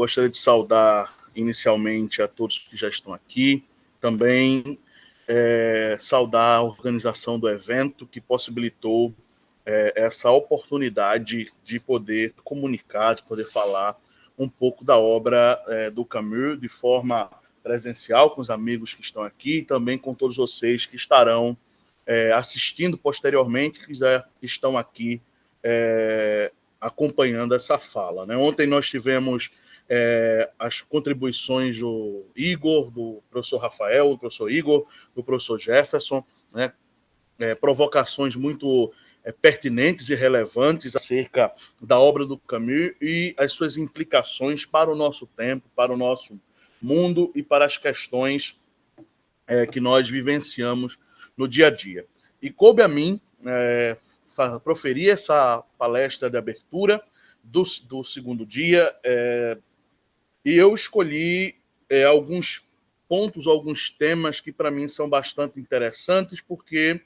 Gostaria de saudar inicialmente a todos que já estão aqui, também saudar a organização do evento que possibilitou essa oportunidade de poder comunicar, de poder falar um pouco da obra do Camus de forma presencial com os amigos que estão aqui e também com todos vocês que estarão assistindo posteriormente, que já estão aqui acompanhando essa fala. Né? Ontem nós tivemos as contribuições do Igor, do professor Rafael, do professor Igor, do professor Jefferson, né? Provocações muito pertinentes e relevantes acerca da obra do Camus e as suas implicações para o nosso tempo, para o nosso mundo e para as questões que nós vivenciamos no dia a dia. E coube a mim proferir essa palestra de abertura do segundo dia, e eu escolhi alguns pontos, alguns temas que para mim são bastante interessantes, porque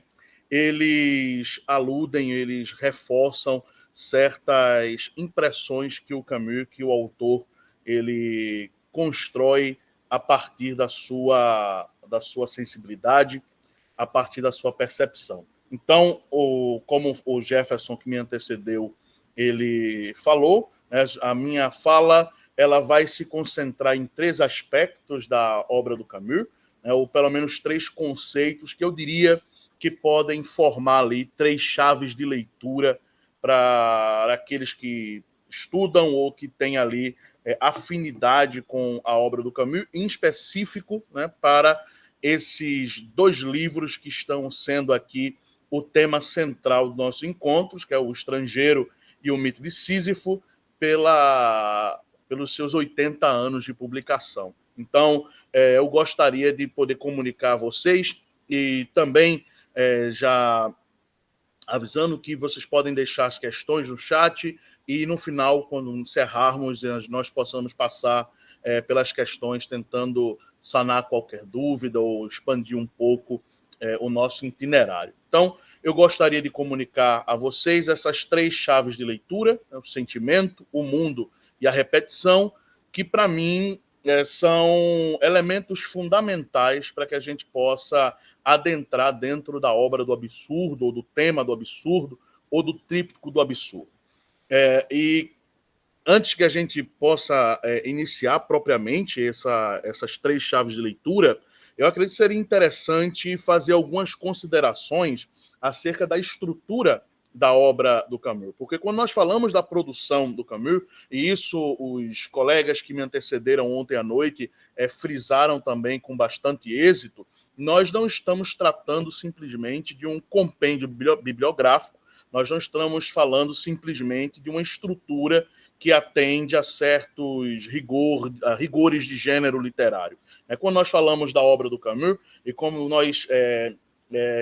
eles aludem, eles reforçam certas impressões que o Camus, que o autor, ele constrói a partir da sua sensibilidade, a partir da sua percepção. Então, como o Jefferson, que me antecedeu, ele falou, né, a minha fala ela vai se concentrar em 3 aspectos da obra do Camus, né, ou pelo menos 3 conceitos que eu diria que podem formar ali 3 chaves de leitura para aqueles que estudam ou que têm ali afinidade com a obra do Camus, em específico, né, para esses 2 livros que estão sendo aqui o tema central dos nossos encontros, que é O Estrangeiro e o Mito de Sísifo, pelos seus 80 anos de publicação. Então, eu gostaria de poder comunicar a vocês e também já avisando que vocês podem deixar as questões no chat e no final, quando encerrarmos, nós possamos passar pelas questões, tentando sanar qualquer dúvida ou expandir um pouco o nosso itinerário. Então, eu gostaria de comunicar a vocês essas 3 chaves de leitura, o sentimento, o mundo e a repetição, que para mim são elementos fundamentais para que a gente possa adentrar dentro da obra do absurdo, ou do tema do absurdo, ou do tríptico do absurdo. E antes que a gente possa iniciar propriamente essas 3 chaves de leitura, eu acredito que seria interessante fazer algumas considerações acerca da estrutura da obra do Camus. Porque quando nós falamos da produção do Camus, e isso os colegas que me antecederam ontem à noite frisaram também com bastante êxito, nós não estamos tratando simplesmente de um compêndio bibliográfico, nós não estamos falando simplesmente de uma estrutura que atende a certos rigores de gênero literário. Quando nós falamos da obra do Camus, e como nós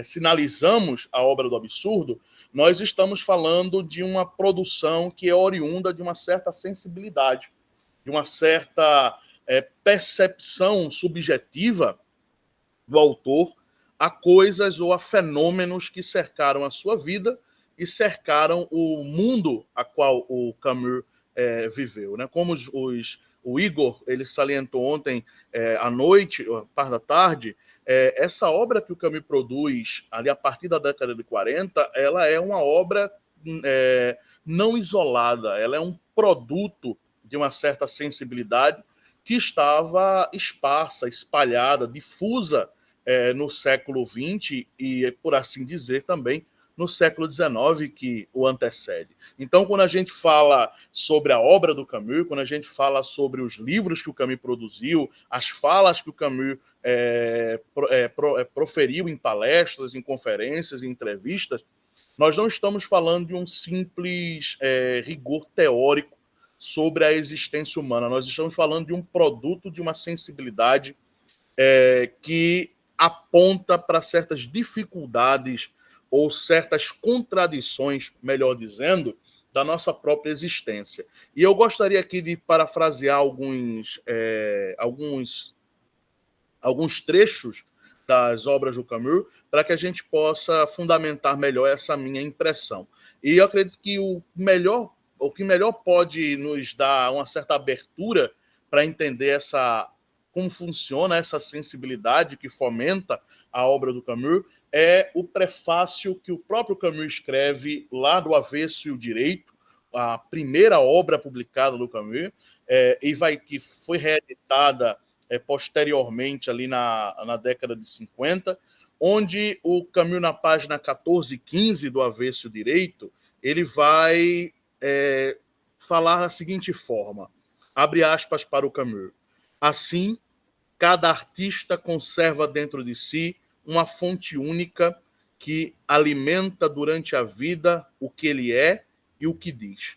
sinalizamos a obra do absurdo, nós estamos falando de uma produção que é oriunda de uma certa sensibilidade, de uma certa percepção subjetiva do autor a coisas ou a fenômenos que cercaram a sua vida e cercaram o mundo a qual o Camus viveu. Né? Como o Igor ele salientou ontem à noite, par da tarde, essa obra que o Camus produz ali a partir da década de 40, ela é uma obra não isolada, ela é um produto de uma certa sensibilidade que estava esparsa, espalhada, difusa no século XX e, por assim dizer, também no século XIX que o antecede. Então, quando a gente fala sobre a obra do Camus, quando a gente fala sobre os livros que o Camus produziu, as falas que o Camus proferiu em palestras, em conferências, em entrevistas, nós não estamos falando de um simples rigor teórico sobre a existência humana. Nós estamos falando de um produto de uma sensibilidade que aponta para certas dificuldades ou certas contradições, melhor dizendo, da nossa própria existência. E eu gostaria aqui de parafrasear alguns trechos das obras do Camus para que a gente possa fundamentar melhor essa minha impressão. E eu acredito que o que melhor pode nos dar uma certa abertura para entender como funciona essa sensibilidade que fomenta a obra do Camus, é o prefácio que o próprio Camus escreve lá do Avesso e o Direito, a primeira obra publicada do Camus, que foi reeditada posteriormente ali na década de 50, onde o Camus, na página 14 e 15 do Avesso e o Direito, ele vai falar da seguinte forma, abre aspas para o Camus: assim, cada artista conserva dentro de si uma fonte única que alimenta durante a vida o que ele é e o que diz.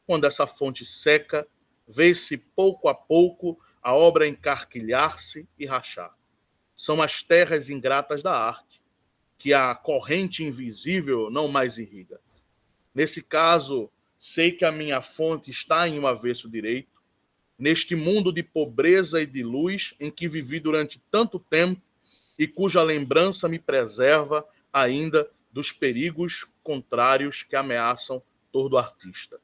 Quando essa fonte seca, vê-se pouco a pouco a obra encarquilhar-se e rachar. São as terras ingratas da arte, que a corrente invisível não mais irriga. Nesse caso, sei que a minha fonte está em um avesso direito, neste mundo de pobreza e de luz em que vivi durante tanto tempo e cuja lembrança me preserva ainda dos perigos contrários que ameaçam todo artista.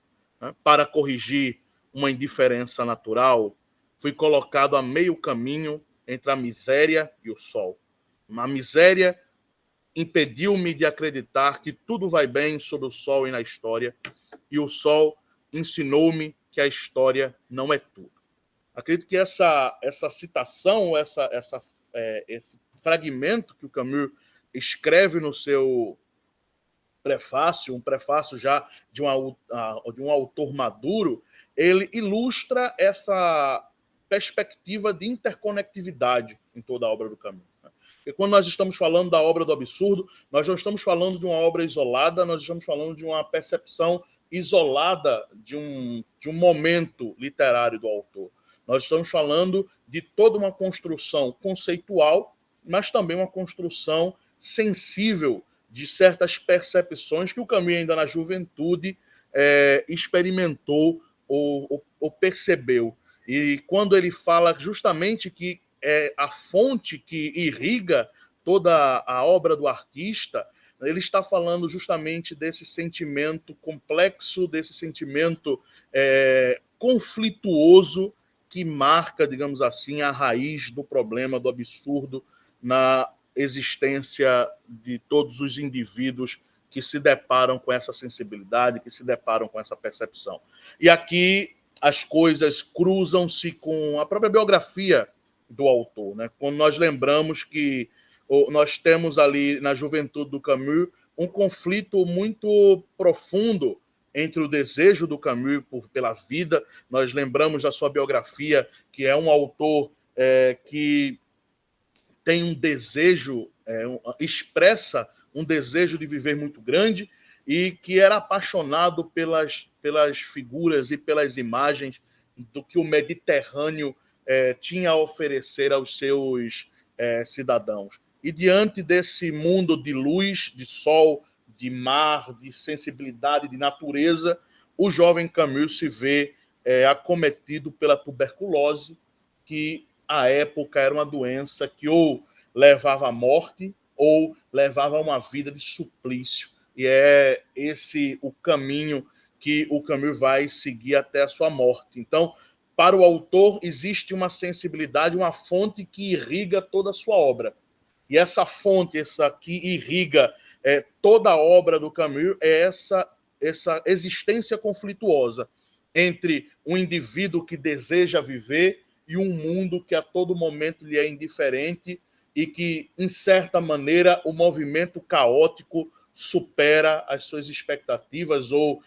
Para corrigir uma indiferença natural, fui colocado a meio caminho entre a miséria e o sol. A miséria impediu-me de acreditar que tudo vai bem sob o sol e na história, e o sol ensinou-me que a história não é tudo. Acredito que essa citação, esse fragmento que o Camus escreve no seu prefácio, um prefácio já de um autor maduro, ele ilustra essa perspectiva de interconectividade em toda a obra do Camus. E quando nós estamos falando da obra do absurdo, nós não estamos falando de uma obra isolada, nós estamos falando de uma percepção isolada de um momento literário do autor. Nós estamos falando de toda uma construção conceitual, mas também uma construção sensível de certas percepções que o Camus, ainda na juventude, experimentou ou percebeu. E quando ele fala justamente que é a fonte que irriga toda a obra do artista, ele está falando justamente desse sentimento complexo, desse sentimento conflituoso que marca, digamos assim, a raiz do problema do absurdo na existência de todos os indivíduos que se deparam com essa sensibilidade, que se deparam com essa percepção. E aqui as coisas cruzam-se com a própria biografia do autor, né? Quando nós lembramos que nós temos ali na juventude do Camus um conflito muito profundo entre o desejo do Camus pela vida. Nós lembramos da sua biografia, que é um autor que tem um desejo, expressa um desejo de viver muito grande e que era apaixonado pelas figuras e pelas imagens do que o Mediterrâneo tinha a oferecer aos seus cidadãos. E diante desse mundo de luz, de sol, de mar, de sensibilidade, de natureza, o jovem Camus se vê acometido pela tuberculose, que à época era uma doença que ou levava à morte ou levava a uma vida de suplício. E é esse o caminho que o Camus vai seguir até a sua morte. Então, para o autor, existe uma sensibilidade, uma fonte que irriga toda a sua obra. E essa fonte, essa que irriga toda a obra do Camus, é essa existência conflituosa entre um indivíduo que deseja viver e um mundo que a todo momento lhe é indiferente e que, em certa maneira, o movimento caótico supera as suas expectativas ou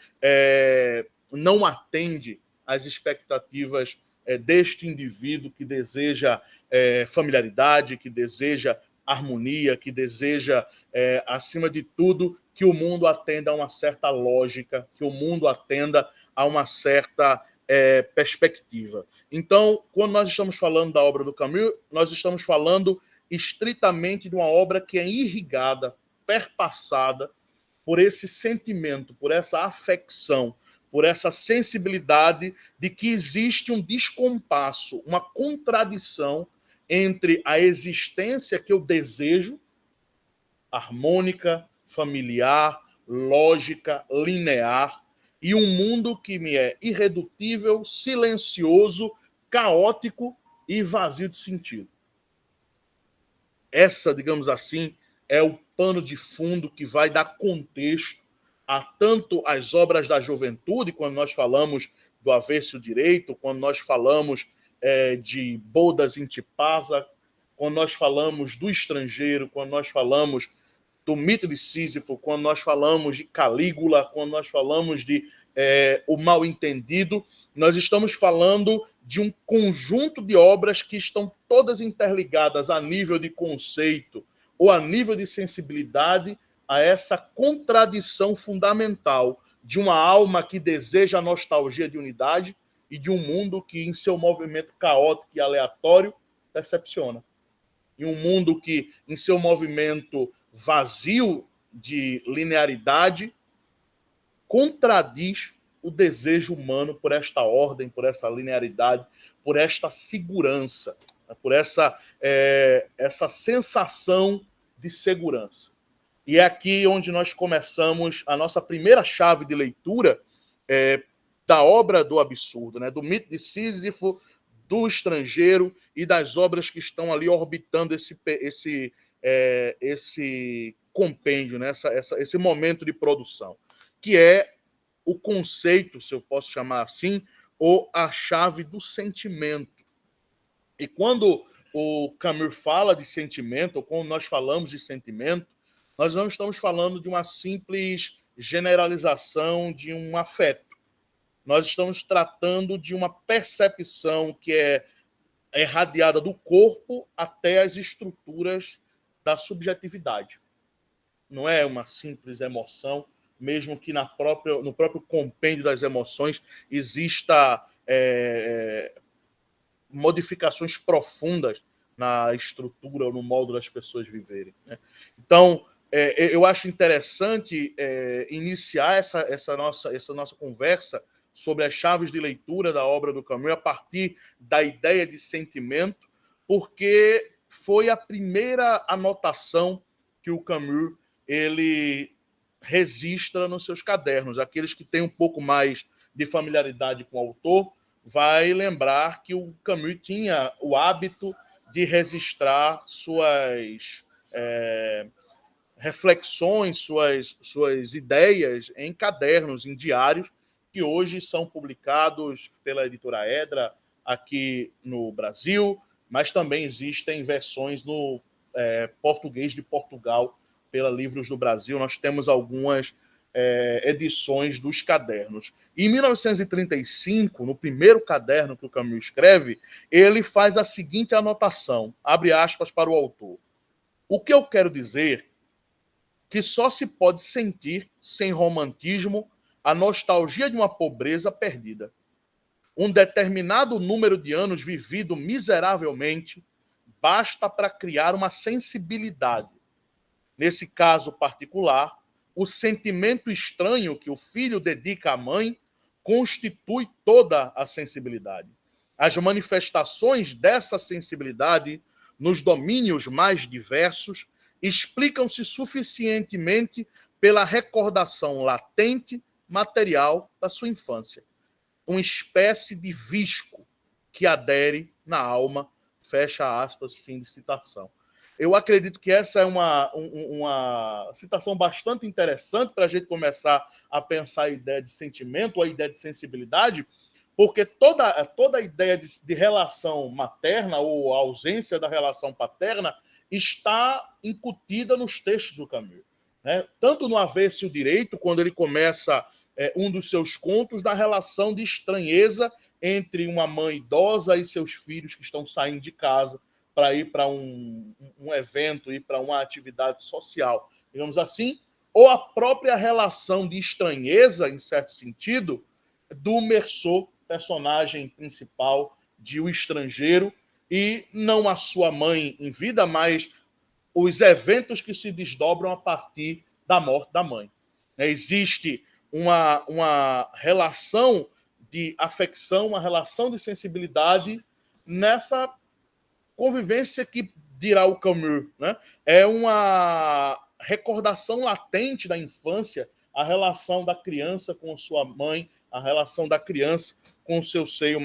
não atende às expectativas deste indivíduo que deseja familiaridade, que deseja harmonia, que deseja, acima de tudo, que o mundo atenda a uma certa lógica, que o mundo atenda a uma certa perspectiva. Então, quando nós estamos falando da obra do Camus, nós estamos falando estritamente de uma obra que é irrigada, perpassada por esse sentimento, por essa afecção, por essa sensibilidade de que existe um descompasso, uma contradição entre a existência que eu desejo, harmônica, familiar, lógica, linear, e um mundo que me é irredutível, silencioso, caótico e vazio de sentido. Essa, digamos assim, é o pano de fundo que vai dar contexto a tanto as obras da juventude, quando nós falamos do Avesso Direito, quando nós falamos de Bodas in Tipasa, quando nós falamos do Estrangeiro, quando nós falamos do mito de Sísifo, quando nós falamos de Calígula, quando nós falamos de O Mal Entendido, nós estamos falando de um conjunto de obras que estão todas interligadas a nível de conceito ou a nível de sensibilidade a essa contradição fundamental de uma alma que deseja a nostalgia de unidade e de um mundo que, em seu movimento caótico e aleatório, decepciona. E um mundo que, em seu movimento vazio de linearidade, contradiz o desejo humano por esta ordem, por essa linearidade, por esta segurança, por essa sensação de segurança. E é aqui onde nós começamos a nossa primeira chave de leitura da obra do absurdo, né? Do mito de Sísifo, do Estrangeiro e das obras que estão ali orbitando esse compêndio, né? esse momento de produção, que é o conceito, se eu posso chamar assim, ou a chave do sentimento. E quando o Camus fala de sentimento, ou quando nós falamos de sentimento, nós não estamos falando de uma simples generalização de um afeto. Nós estamos tratando de uma percepção que é irradiada do corpo até as estruturas da subjetividade. Não é uma simples emoção, mesmo que no próprio compêndio das emoções exista modificações profundas na estrutura ou no modo das pessoas viverem, né? Então, eu acho interessante iniciar essa nossa conversa sobre as chaves de leitura da obra do Camus a partir da ideia de sentimento, porque foi a primeira anotação que o Camus ele registra nos seus cadernos. Aqueles que têm um pouco mais de familiaridade com o autor vai lembrar que o Camus tinha o hábito de registrar suas reflexões, suas ideias em cadernos, em diários, que hoje são publicados pela editora Edra aqui no Brasil, mas também existem versões no português de Portugal pela Livros do Brasil. Nós temos algumas edições dos cadernos. Em 1935, no primeiro caderno que o Camus escreve, ele faz a seguinte anotação, abre aspas para o autor. O que eu quero dizer que só se pode sentir, sem romantismo, a nostalgia de uma pobreza perdida. Um determinado número de anos vivido miseravelmente basta para criar uma sensibilidade. Nesse caso particular, o sentimento estranho que o filho dedica à mãe constitui toda a sensibilidade. As manifestações dessa sensibilidade nos domínios mais diversos explicam-se suficientemente pela recordação latente, material da sua infância. Uma espécie de visco que adere na alma, fecha aspas, fim de citação. Eu acredito que essa é uma citação bastante interessante para a gente começar a pensar a ideia de sentimento, a ideia de sensibilidade, porque toda a ideia de relação materna ou a ausência da relação paterna está incutida nos textos do Camus, né? Tanto no Avesso Direito, quando ele começa um dos seus contos, da relação de estranheza entre uma mãe idosa e seus filhos que estão saindo de casa para ir para um evento, ir para uma atividade social, digamos assim, ou a própria relação de estranheza, em certo sentido, do Meursault, personagem principal de O Estrangeiro, e não a sua mãe em vida, mas os eventos que se desdobram a partir da morte da mãe. Existe uma relação de afecção, uma relação de sensibilidade nessa convivência que, dirá o Camus, né? É uma recordação latente da infância, a relação da criança com sua mãe, a relação da criança com o seu seio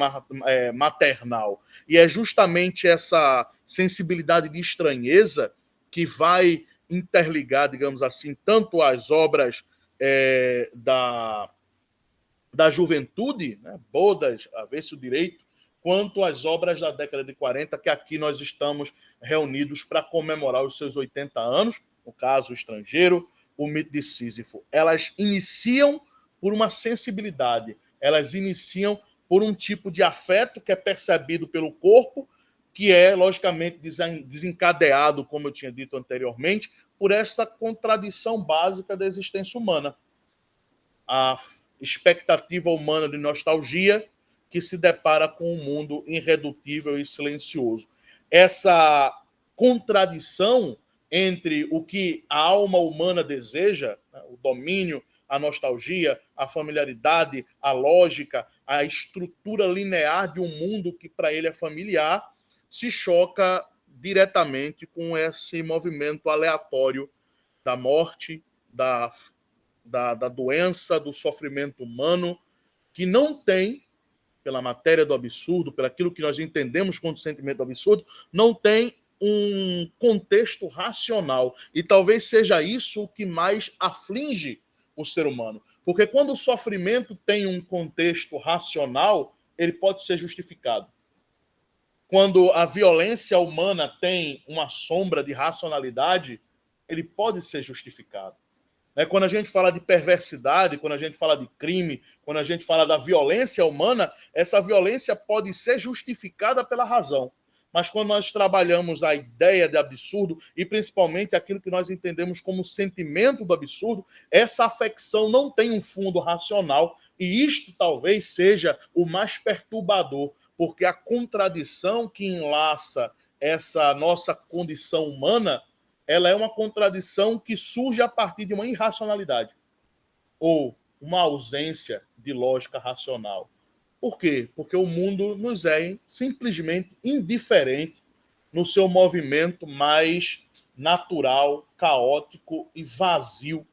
maternal. E é justamente essa sensibilidade de estranheza que vai interligar, digamos assim, tanto as obras da juventude, né, Bodas, Avesso Direito, quanto as obras da década de 40, que aqui nós estamos reunidos para comemorar os seus 80 anos, no caso, o Estrangeiro, o Mito de Sísifo. Elas iniciam por uma sensibilidade, elas iniciam por um tipo de afeto que é percebido pelo corpo, que é, logicamente, desencadeado, como eu tinha dito anteriormente, por essa contradição básica da existência humana. A expectativa humana de nostalgia que se depara com um mundo irredutível e silencioso. Essa contradição entre o que a alma humana deseja, né, o domínio, a nostalgia, a familiaridade, a lógica, a estrutura linear de um mundo que para ele é familiar, se choca diretamente com esse movimento aleatório da morte, da doença, do sofrimento humano, que não tem, pela matéria do absurdo, pelo aquilo que nós entendemos como sentimento do absurdo, não tem um contexto racional. E talvez seja isso o que mais aflige o ser humano. Porque quando o sofrimento tem um contexto racional, ele pode ser justificado. Quando a violência humana tem uma sombra de racionalidade, ele pode ser justificado. Quando a gente fala de perversidade, quando a gente fala de crime, quando a gente fala da violência humana, essa violência pode ser justificada pela razão. Mas quando nós trabalhamos a ideia de absurdo, e principalmente aquilo que nós entendemos como sentimento do absurdo, essa afecção não tem um fundo racional, e isto talvez seja o mais perturbador, porque a contradição que enlaça essa nossa condição humana, ela é uma contradição que surge a partir de uma irracionalidade ou uma ausência de lógica racional. Por quê? Porque o mundo nos é simplesmente indiferente no seu movimento mais natural, caótico e vazio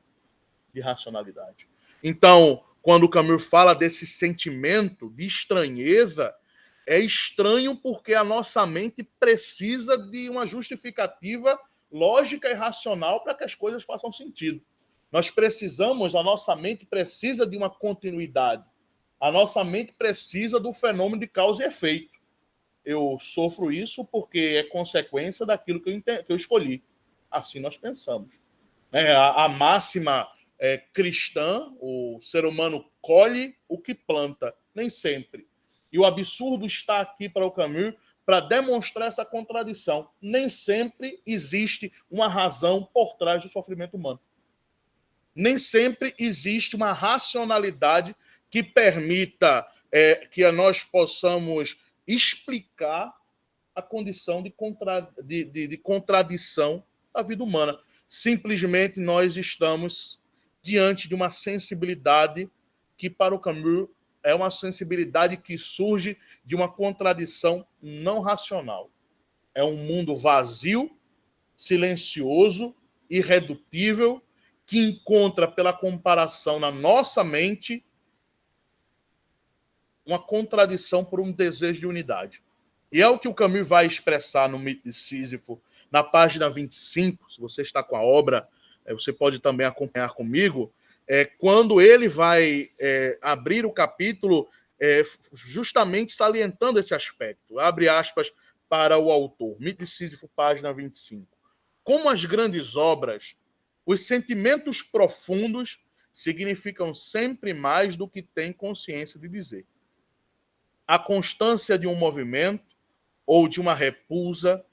de racionalidade. Então, quando o Camus fala desse sentimento de estranheza, é estranho porque a nossa mente precisa de uma justificativa lógica e racional para que as coisas façam sentido. Nós precisamos, a nossa mente precisa de uma continuidade. A nossa mente precisa do fenômeno de causa e efeito. Eu sofro isso porque é consequência daquilo que eu escolhi. Assim nós pensamos. A máxima cristã, o ser humano colhe o que planta, nem sempre. E o absurdo está aqui para o Camus para demonstrar essa contradição. Nem sempre existe uma razão por trás do sofrimento humano. Nem sempre existe uma racionalidade que permita que nós possamos explicar a condição de contradição da vida humana. Simplesmente nós estamos diante de uma sensibilidade que, para o Camus, é uma sensibilidade que surge de uma contradição não racional. É um mundo vazio, silencioso, irredutível, que encontra, pela comparação na nossa mente, uma contradição por um desejo de unidade. E é o que o Camus vai expressar no Mito de Sísifo, na página 25, se você está com a obra, você pode também acompanhar comigo, quando ele vai abrir o capítulo justamente salientando esse aspecto. Abre aspas para o autor, Mito de Sísifo, página 25. Como as grandes obras, os sentimentos profundos significam sempre mais do que tem consciência de dizer. A constância de um movimento ou de uma repulsa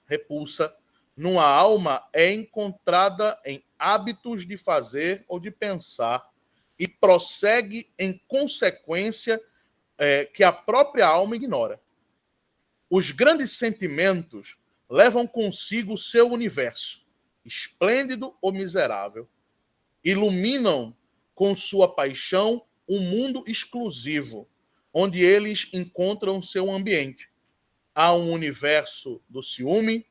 numa alma é encontrada em hábitos de fazer ou de pensar e prossegue em consequência que a própria alma ignora. Os grandes sentimentos levam consigo o seu universo, esplêndido ou miserável, iluminam com sua paixão um mundo exclusivo, onde eles encontram seu ambiente. Há um universo do ciúme,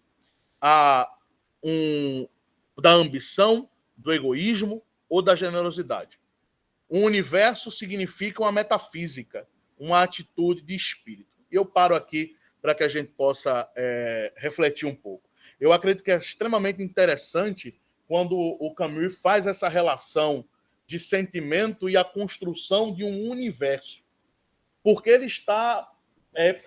há da ambição, do egoísmo ou da generosidade. Um universo significa uma metafísica, uma atitude de espírito. E eu paro aqui para que a gente possa refletir um pouco. Eu acredito que é extremamente interessante quando o Camus faz essa relação de sentimento e a construção de um universo, porque ele está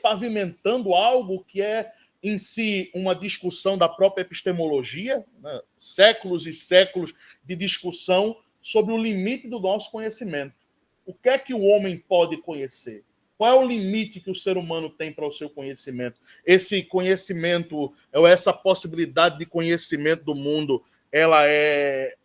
pavimentando algo que é em si uma discussão da própria epistemologia, né? Séculos e séculos de discussão sobre o limite do nosso conhecimento. O que é que o homem pode conhecer? Qual é o limite que o ser humano tem para o seu conhecimento? Esse conhecimento, ou essa possibilidade de conhecimento do mundo, ela é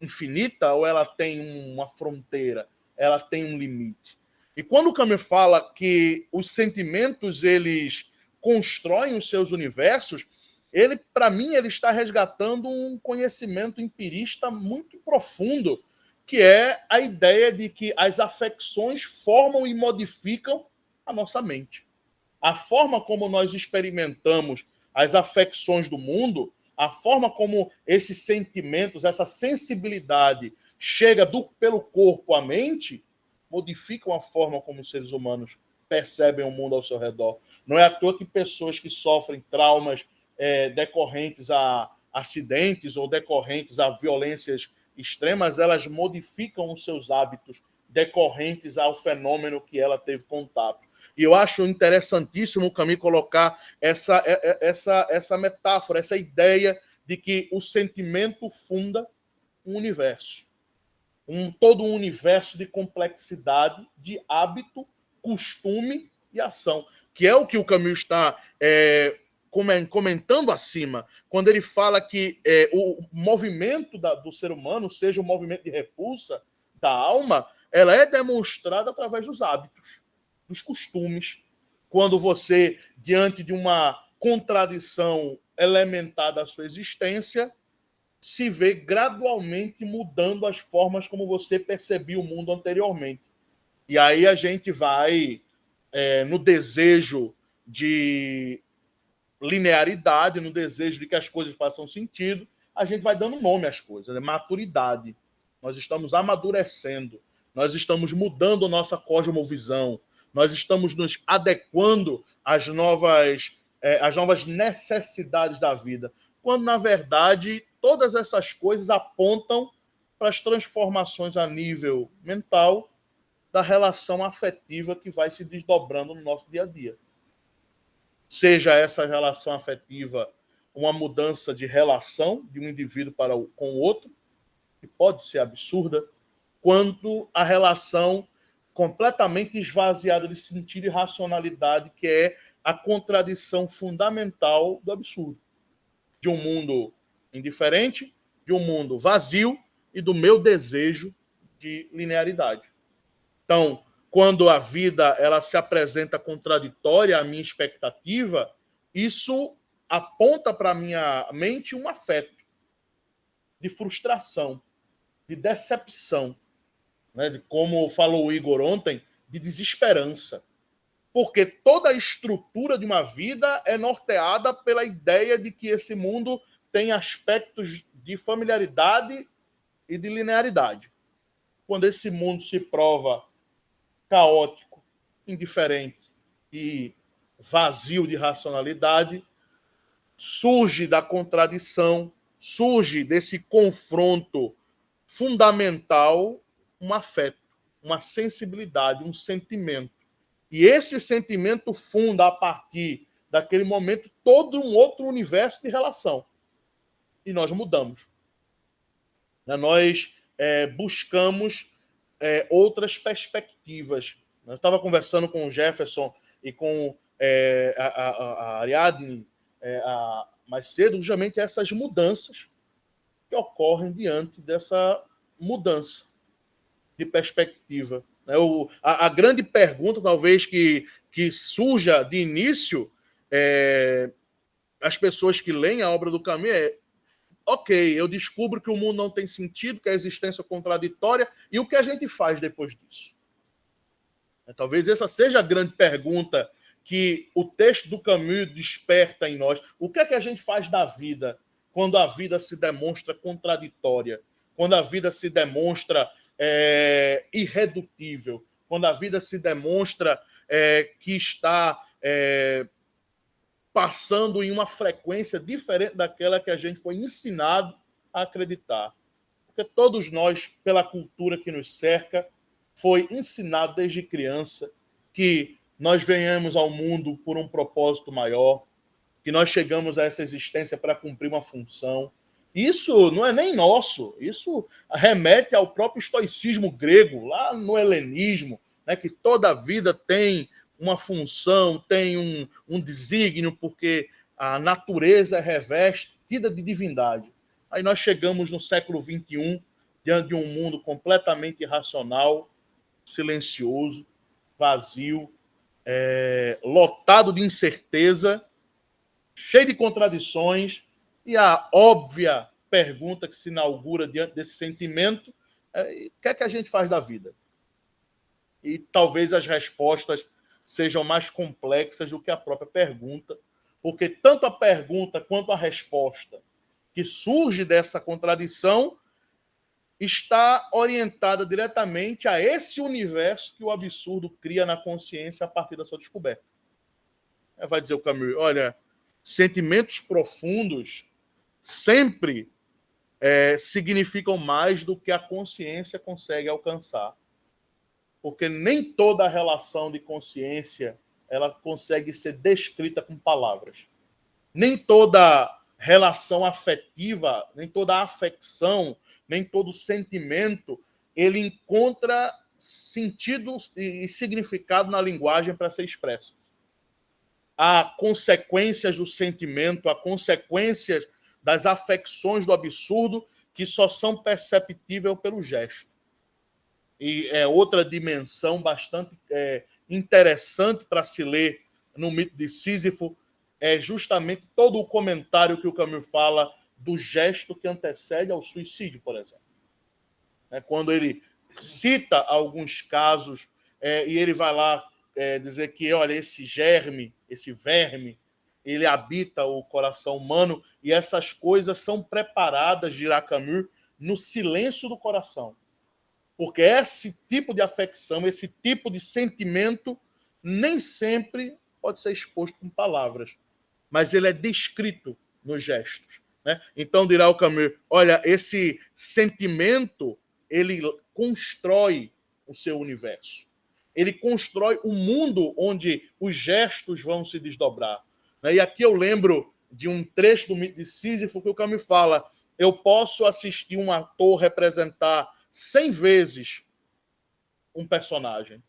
infinita ou ela tem uma fronteira? Ela tem um limite? E quando o Camus fala que os sentimentos, eles constroem os seus universos, ele, para mim, ele está resgatando um conhecimento empirista muito profundo, que é a ideia de que as afecções formam e modificam a nossa mente. A forma como nós experimentamos as afecções do mundo, a forma como esses sentimentos, essa sensibilidade chega pelo corpo à mente, modificam a forma como os seres humanos percebem o mundo ao seu redor. Não é à toa que pessoas que sofrem traumas decorrentes a acidentes ou decorrentes a violências extremas, elas modificam os seus hábitos decorrentes ao fenômeno que ela teve contato. E eu acho interessantíssimo o Camus colocar essa metáfora, essa ideia de que o sentimento funda um universo. Todo um universo de complexidade, de hábito, costume e ação, que é o que o Camus está comentando acima, quando ele fala que o movimento do ser humano, seja o movimento de repulsa da alma, ela é demonstrada através dos hábitos, dos costumes. Quando você, diante de uma contradição elementar da sua existência, se vê gradualmente mudando as formas como você percebia o mundo anteriormente. E aí a gente vai no desejo de linearidade, no desejo de que as coisas façam sentido, a gente vai dando nome às coisas, né? Maturidade. Nós estamos amadurecendo, nós estamos mudando nossa cosmovisão, nós estamos nos adequando às novas necessidades da vida, quando, na verdade, todas essas coisas apontam para as transformações a nível mental da relação afetiva que vai se desdobrando no nosso dia a dia. Seja essa relação afetiva uma mudança de relação de um indivíduo com o outro, que pode ser absurda, quanto a relação completamente esvaziada de sentido e racionalidade, que é a contradição fundamental do absurdo. De um mundo indiferente, de um mundo vazio e do meu desejo de linearidade. Então, quando a vida ela se apresenta contraditória à minha expectativa, isso aponta para a minha mente um afeto de frustração, de decepção, né? De, como falou o Igor ontem, de desesperança. Porque toda a estrutura de uma vida é norteada pela ideia de que esse mundo tem aspectos de familiaridade e de linearidade. Quando esse mundo se prova caótico, indiferente e vazio de racionalidade, surge da contradição, surge desse confronto fundamental um afeto, uma sensibilidade, um sentimento. E esse sentimento funda, a partir daquele momento, todo um outro universo de relação. E nós mudamos. Nós buscamos outras perspectivas. Eu estava conversando com o Jefferson e com a Ariadne mais cedo, justamente essas mudanças que ocorrem diante dessa mudança de perspectiva. A grande pergunta, talvez, que surja de início, as pessoas que leem a obra do Camus ok, eu descubro que o mundo não tem sentido, que a existência é contraditória, e o que a gente faz depois disso? Talvez essa seja a grande pergunta que o texto do Camus desperta em nós. O que é que a gente faz da vida quando a vida se demonstra contraditória, quando a vida se demonstra irredutível, quando a vida se demonstra que está passando em uma frequência diferente daquela que a gente foi ensinado a acreditar. Porque todos nós, pela cultura que nos cerca, foi ensinado desde criança que nós venhamos ao mundo por um propósito maior, que nós chegamos a essa existência para cumprir uma função. Isso não é nem nosso, isso remete ao próprio estoicismo grego, lá no helenismo, né, que toda a vida tem uma função, tem um desígnio, porque a natureza é revestida de divindade. Aí nós chegamos no século XXI, diante de um mundo completamente irracional, silencioso, vazio, lotado de incerteza, cheio de contradições, e a óbvia pergunta que se inaugura diante desse sentimento o que é que a gente faz da vida? E talvez as respostas sejam mais complexas do que a própria pergunta, porque tanto a pergunta quanto a resposta que surge dessa contradição está orientada diretamente a esse universo que o absurdo cria na consciência a partir da sua descoberta. Vai dizer o Camus, olha, sentimentos profundos sempre significam mais do que a consciência consegue alcançar. Porque nem toda relação de consciência ela consegue ser descrita com palavras. Nem toda relação afetiva, nem toda afecção, nem todo sentimento, ele encontra sentido e significado na linguagem para ser expresso. Há consequências do sentimento, há consequências das afecções do absurdo que só são perceptíveis pelo gesto. E é outra dimensão bastante interessante para se ler no mito de Sísifo, é justamente todo o comentário que o Camus fala do gesto que antecede ao suicídio, por exemplo. Quando ele cita alguns casos e ele vai lá dizer que, olha, esse germe, esse verme, ele habita o coração humano e essas coisas são preparadas, dirá Camus, no silêncio do coração. Porque esse tipo de afecção, esse tipo de sentimento, nem sempre pode ser exposto com palavras, mas ele é descrito nos gestos. Né? Então dirá o Camus, olha, esse sentimento, ele constrói o seu universo. Ele constrói um mundo onde os gestos vão se desdobrar. E aqui eu lembro de um trecho do mito de Sísifo que o Camus fala, eu posso assistir um ator representar 100 vezes um personagem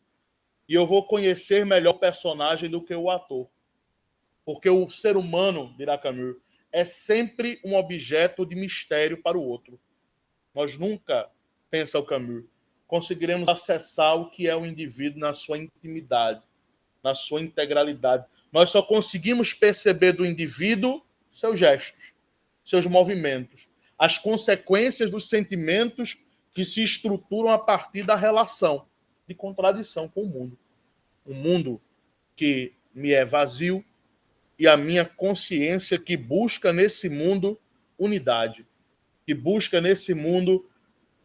e eu vou conhecer melhor o personagem do que o ator. Porque o ser humano, dirá Camus, é sempre um objeto de mistério para o outro. Nós nunca, pensa o Camus, conseguiremos acessar o que é o indivíduo na sua intimidade, na sua integralidade. Nós só conseguimos perceber do indivíduo seus gestos, seus movimentos, as consequências dos sentimentos que se estruturam a partir da relação de contradição com o mundo. Um mundo que me é vazio e a minha consciência que busca nesse mundo unidade, que busca nesse mundo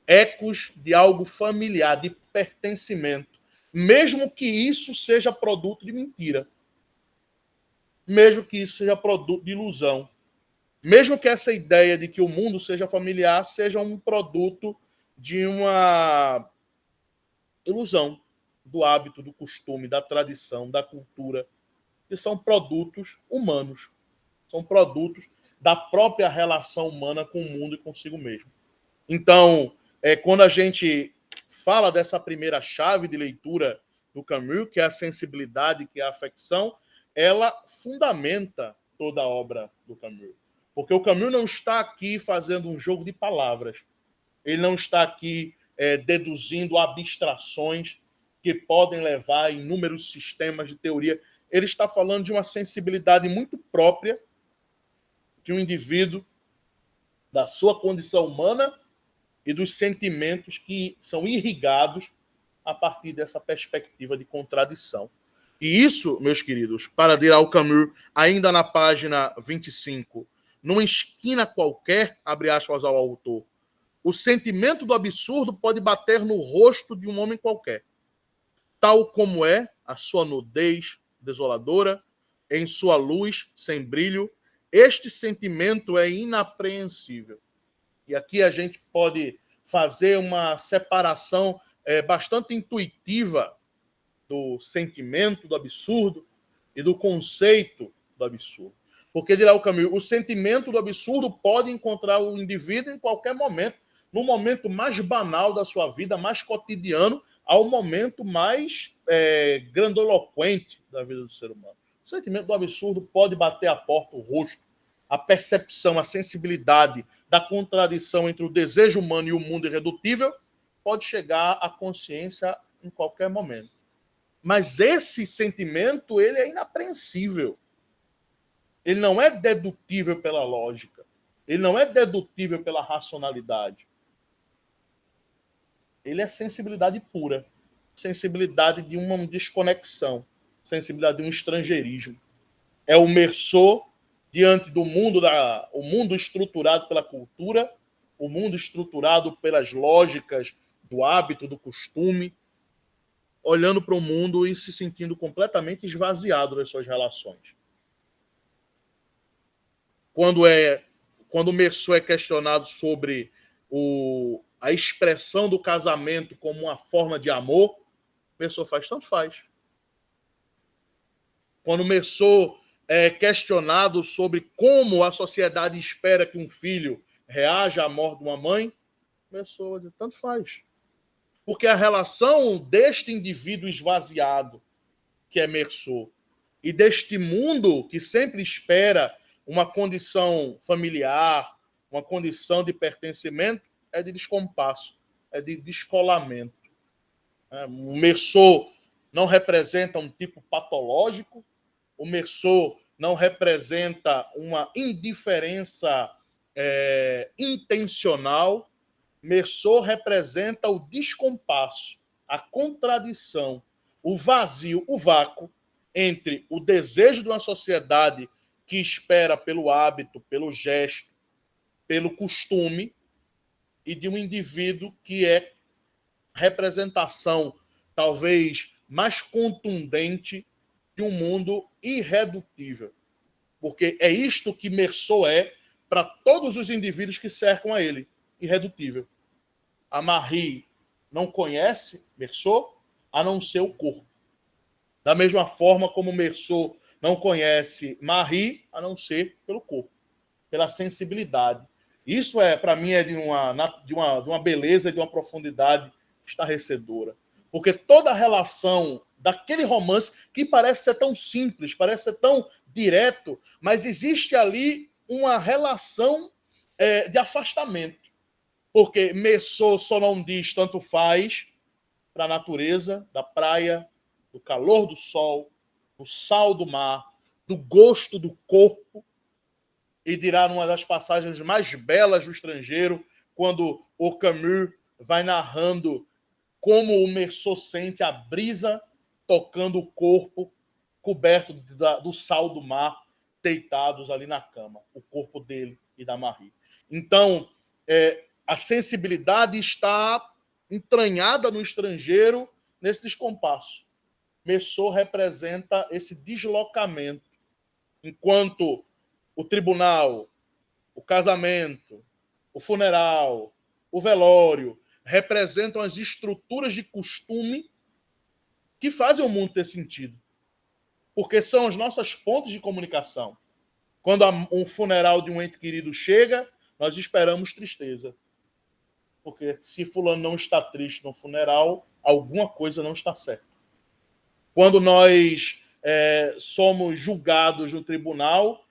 ecos de algo familiar, de pertencimento, mesmo que isso seja produto de mentira, mesmo que isso seja produto de ilusão, mesmo que essa ideia de que o mundo seja familiar seja um produto de uma ilusão do hábito, do costume, da tradição, da cultura, que são produtos humanos, são produtos da própria relação humana com o mundo e consigo mesmo. Então, quando a gente fala dessa primeira chave de leitura do Camus, que é a sensibilidade, que é a afecção, ela fundamenta toda a obra do Camus. Porque o Camus não está aqui fazendo um jogo de palavras. Ele não está aqui deduzindo abstrações que podem levar a inúmeros sistemas de teoria. Ele está falando de uma sensibilidade muito própria de um indivíduo, da sua condição humana e dos sentimentos que são irrigados a partir dessa perspectiva de contradição. E isso, meus queridos, para dirá o Camus, ainda na página 25, numa esquina qualquer, abre aspas ao autor, o sentimento do absurdo pode bater no rosto de um homem qualquer. tal como é, a sua nudez desoladora, em sua luz sem brilho, este sentimento é inapreensível. E aqui a gente pode fazer uma separação bastante intuitiva do sentimento do absurdo e do conceito do absurdo. Porque, dirá o Camus, o sentimento do absurdo pode encontrar o indivíduo em qualquer momento, no momento mais banal da sua vida, mais cotidiano, ao momento mais grandiloquente da vida do ser humano. O sentimento do absurdo pode bater a porta, o rosto, a percepção, a sensibilidade da contradição entre o desejo humano e o mundo irredutível pode chegar à consciência em qualquer momento. Mas esse sentimento, ele é inapreensível. Ele não é dedutível pela lógica. Ele não é dedutível pela racionalidade. Ele é sensibilidade pura. Sensibilidade de uma desconexão. Sensibilidade de um estrangeirismo. É o Meursault diante do mundo, o mundo estruturado pela cultura, o mundo estruturado pelas lógicas do hábito, do costume, olhando para o mundo e se sentindo completamente esvaziado das suas relações. Quando Meursault é questionado sobre a expressão do casamento como uma forma de amor, Meursault faz, tanto faz. Quando Meursault é questionado sobre como a sociedade espera que um filho reaja à morte de uma mãe, Meursault diz, tanto faz. Porque a relação deste indivíduo esvaziado, que é Meursault, e deste mundo que sempre espera uma condição familiar, uma condição de pertencimento, é de descompasso, é de descolamento. O Meursault não representa um tipo patológico, o Meursault não representa uma indiferença intencional, Meursault representa o descompasso, a contradição, o vazio, o vácuo entre o desejo de uma sociedade que espera pelo hábito, pelo gesto, pelo costume, e de um indivíduo que é representação talvez mais contundente de um mundo irredutível. Porque é isto que Meursault é para todos os indivíduos que cercam a ele, irredutível. A Marie não conhece Meursault a não ser o corpo. Da mesma forma como Meursault não conhece Marie a não ser pelo corpo, pela sensibilidade. Isso para mim, é de uma beleza e de uma profundidade estarrecedora. Porque toda a relação daquele romance, que parece ser tão simples, parece ser tão direto, mas existe ali uma relação de afastamento. Porque Meursault só não diz tanto faz para a natureza, da praia, do calor do sol, do sal do mar, do gosto do corpo, e dirá numa das passagens mais belas do Estrangeiro, quando o Camus vai narrando como o Meursault sente a brisa tocando o corpo coberto do sal do mar, deitados ali na cama, o corpo dele e da Marie. Então, a sensibilidade está entranhada no Estrangeiro nesse descompasso. Meursault representa esse deslocamento, enquanto o tribunal, o casamento, o funeral, o velório representam as estruturas de costume que fazem o mundo ter sentido. Porque são as nossas pontes de comunicação. Quando um funeral de um ente querido chega, nós esperamos tristeza. Porque se fulano não está triste no funeral, alguma coisa não está certa. Quando nós somos julgados no tribunal,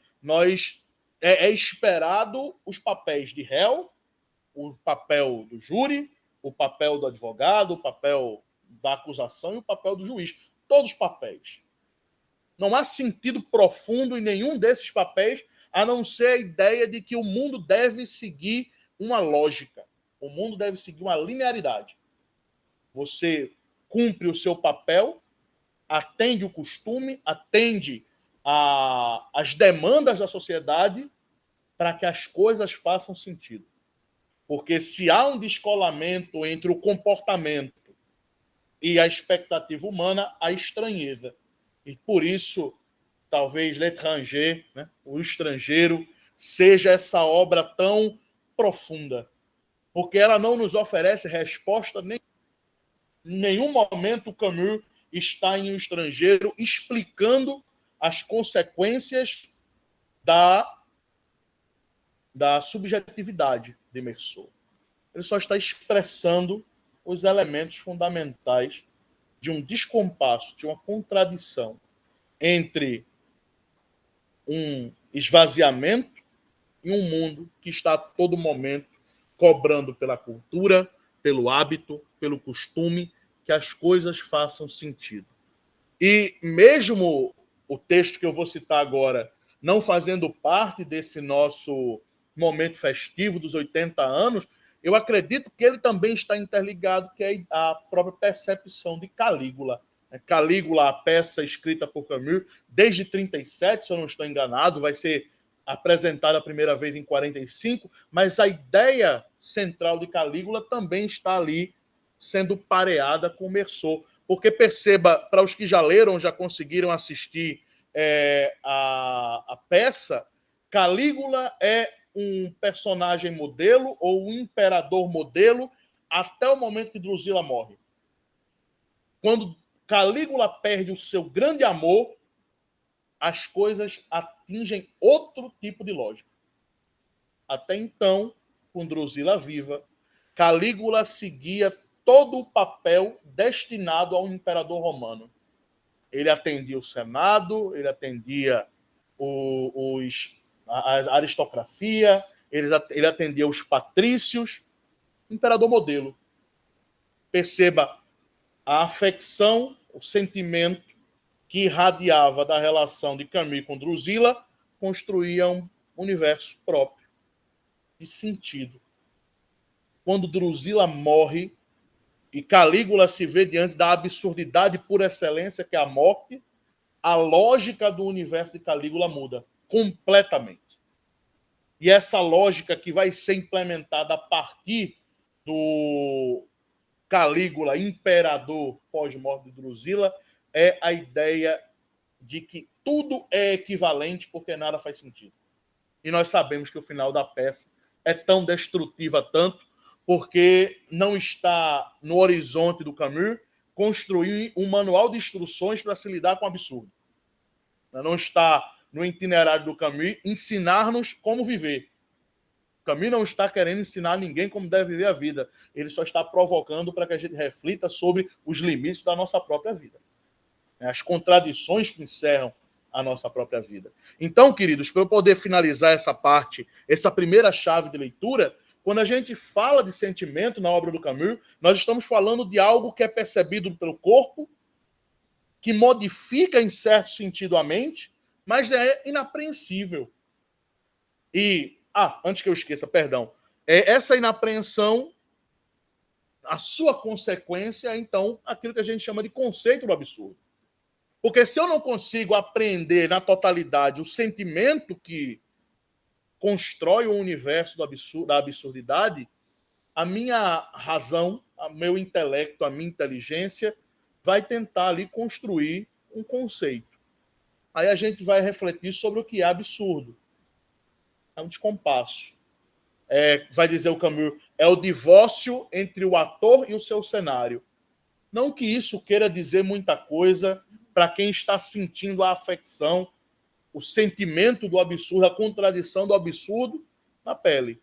é esperado os papéis de réu, o papel do júri, o papel do advogado, o papel da acusação e o papel do juiz. Todos os papéis. Não há sentido profundo em nenhum desses papéis, a não ser a ideia de que o mundo deve seguir uma lógica. O mundo deve seguir uma linearidade. Você cumpre o seu papel, atende o costume, atende às demandas da sociedade para que as coisas façam sentido. Porque se há um descolamento entre o comportamento e a expectativa humana a estranheza. E por isso, talvez L'Étranger, né, o estrangeiro, seja essa obra tão profunda, porque ela não nos oferece resposta nem em nenhum momento o Camus está em O Estrangeiro explicando as consequências da subjetividade de Meursault. Ele só está expressando os elementos fundamentais de um descompasso, de uma contradição entre um esvaziamento e um mundo que está a todo momento cobrando pela cultura, pelo hábito, pelo costume, que as coisas façam sentido. E mesmo o texto que eu vou citar agora, não fazendo parte desse nosso momento festivo dos 80 anos, eu acredito que ele também está interligado, que é a própria percepção de Calígula. Calígula, a peça escrita por Camus, desde 37, se eu não estou enganado, vai ser apresentada a primeira vez em 45, mas a ideia central de Calígula também está ali sendo pareada com Meursault. Porque perceba, para os que já leram, já conseguiram assistir a peça, Calígula é um personagem modelo ou um imperador modelo até o momento que Drusila morre. Quando Calígula perde o seu grande amor, as coisas atingem outro tipo de lógica. Até então, com Drusila viva, Calígula seguia todo o papel destinado ao imperador romano. Ele atendia o Senado, ele atendia a aristocracia, ele atendia os patrícios, imperador modelo. Perceba a afecção, o sentimento que irradiava da relação de Camus com Drusila, construía um universo próprio de sentido. Quando Drusila morre e Calígula se vê diante da absurdidade por excelência que é a morte, a lógica do universo de Calígula muda completamente. E essa lógica que vai ser implementada a partir do Calígula, imperador pós-morte de Drusila, é a ideia de que tudo é equivalente porque nada faz sentido. E nós sabemos que o final da peça é tão destrutiva tanto porque não está no horizonte do Camus construir um manual de instruções para se lidar com o absurdo. Não está no itinerário do Camus ensinar-nos como viver. O Camus não está querendo ensinar ninguém como deve viver a vida. Ele só está provocando para que a gente reflita sobre os limites da nossa própria vida. As contradições que encerram a nossa própria vida. Então, queridos, para eu poder finalizar essa parte, essa primeira chave de leitura, quando a gente fala de sentimento na obra do Camus, nós estamos falando de algo que é percebido pelo corpo, que modifica em certo sentido a mente, mas é inapreensível. E, antes que eu esqueça, perdão, essa inapreensão, a sua consequência é, então, aquilo que a gente chama de conceito do absurdo. Porque se eu não consigo apreender na totalidade o sentimento que constrói o universo da absurdidade, a minha razão, o meu intelecto, a minha inteligência vai tentar ali construir um conceito. Aí a gente vai refletir sobre o que é absurdo. É um descompasso. Vai dizer o Camus, é o divórcio entre o ator e o seu cenário. Não que isso queira dizer muita coisa para quem está sentindo a afecção, o sentimento do absurdo, a contradição do absurdo na pele.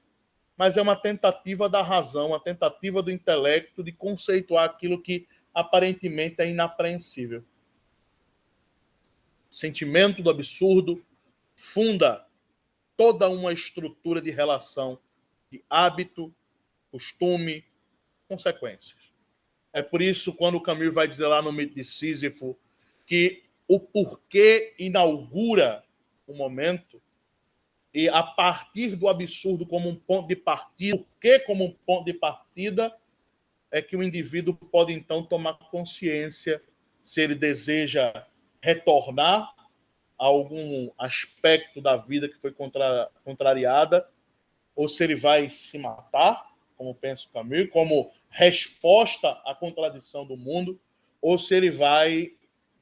Mas é uma tentativa da razão, uma tentativa do intelecto de conceituar aquilo que aparentemente é inapreensível. O sentimento do absurdo funda toda uma estrutura de relação, de hábito, costume, consequências. É por isso, quando o Camus vai dizer lá no mito de Sísifo que o porquê inaugura o momento, e a partir do absurdo como um ponto de partida, o porquê como um ponto de partida, é que o indivíduo pode, então, tomar consciência se ele deseja retornar a algum aspecto da vida que foi contrariada, ou se ele vai se matar, como pensa o Camus, como resposta à contradição do mundo, ou se ele vai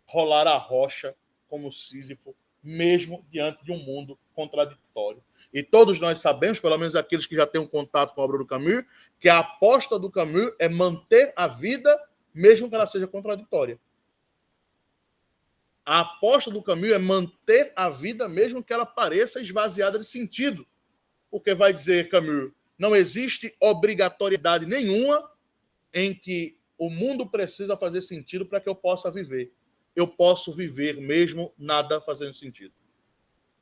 rolar a rocha como Sísifo, mesmo diante de um mundo contraditório. E todos nós sabemos, pelo menos aqueles que já têm um contato com a obra do Camus, que a aposta do Camus é manter a vida, mesmo que ela seja contraditória. A aposta do Camus é manter a vida, mesmo que ela pareça esvaziada de sentido. Porque vai dizer Camus, não existe obrigatoriedade nenhuma em que o mundo precisa fazer sentido para que eu possa viver. Eu posso viver mesmo nada fazendo sentido.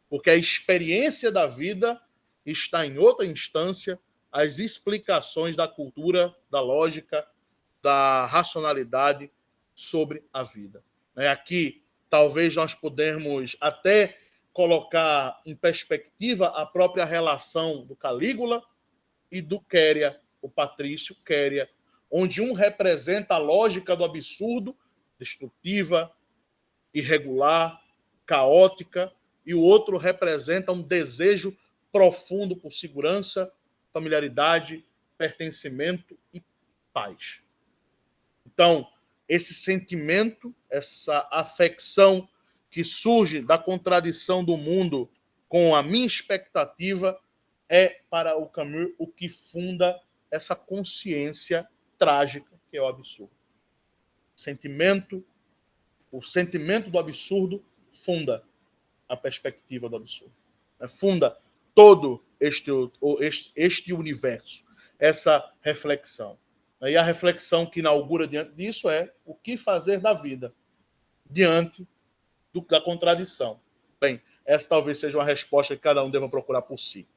Porque a experiência da vida está em outra instância, as explicações da cultura, da lógica, da racionalidade sobre a vida. Aqui, talvez nós podemos até colocar em perspectiva a própria relação do Calígula e do Quéria, o Patrício Quéria, onde um representa a lógica do absurdo, destrutiva, irregular, caótica, e o outro representa um desejo profundo por segurança, familiaridade, pertencimento e paz. Então, esse sentimento, essa afecção que surge da contradição do mundo com a minha expectativa é, para o Camus, o que funda essa consciência trágica que é o absurdo. O sentimento do absurdo funda a perspectiva do absurdo. Funda todo este universo, essa reflexão. E a reflexão que inaugura diante disso é o que fazer da vida diante da contradição. Bem, essa talvez seja uma resposta que cada um deva procurar por si.